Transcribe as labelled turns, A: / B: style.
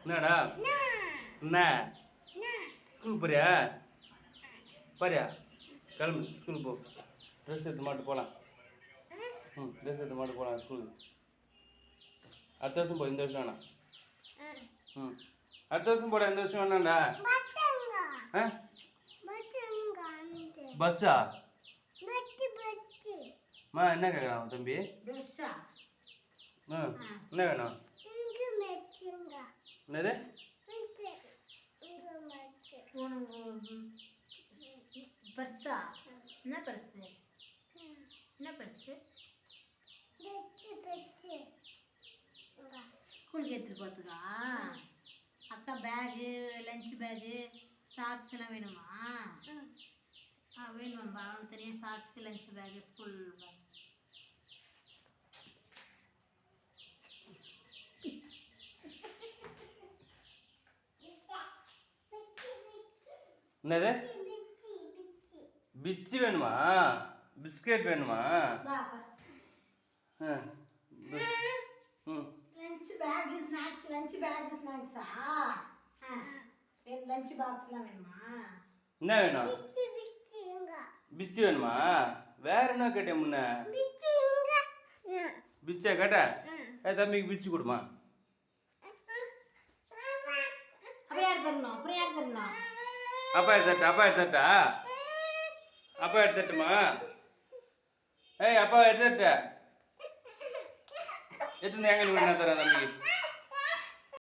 A: என்னடா என்ன ஸ்கூலுக்கு போறியா பாரியா கிளம்பு ஸ்கூலுக்கு போ ட்ரெஸ் எடுத்து மாட்டு போகலாம் ட்ரெஸ் எடுத்து மாட்டு போகலாம் ஸ்கூலுக்கு அடுத்த வருஷம் போ இந்த வருஷம் வேணாம் அடுத்த வருஷம் போட இந்த வருஷம் வேணாம்டா பஸ்ஸா என்ன கேட்குறான் தம்பி என்ன வேணும் என்னது
B: பர்ஸா என்ன பர்ஸு என்ன பர்ஸு ஸ்கூலுக்கு எடுத்துகிட்டு போகிறதுக்கா அக்கா பேகு லஞ்ச் பேகு சாக்ஸ் எல்லாம் வேணுமா வேணுமாம்பா அவனுக்கு தனியாக socks lunch bag school bag
A: என்னது பிச்சு வேணுமா பிஸ்கெட் வேணுமா
B: lunch bag snacks lunch bag ஸ்நாக்ஸா லஞ்ச் பாக்ஸ்லாம் வேணுமா
A: என்ன வேணும் பிச்சு வேணுமா வேற என்ன கேட்டேன் முன்ன பிச்சா கேட்ட தம்பிக்கு பிச்சு கொடுமா
B: அப்புறம் யார் தரணும்
A: அப்பா எடுத்துட்டா அப்பா எடுத்துட்டுமா அப்பா எடுத்துட்ட எத்தனை எங்க தரேன் தம்பிக்கு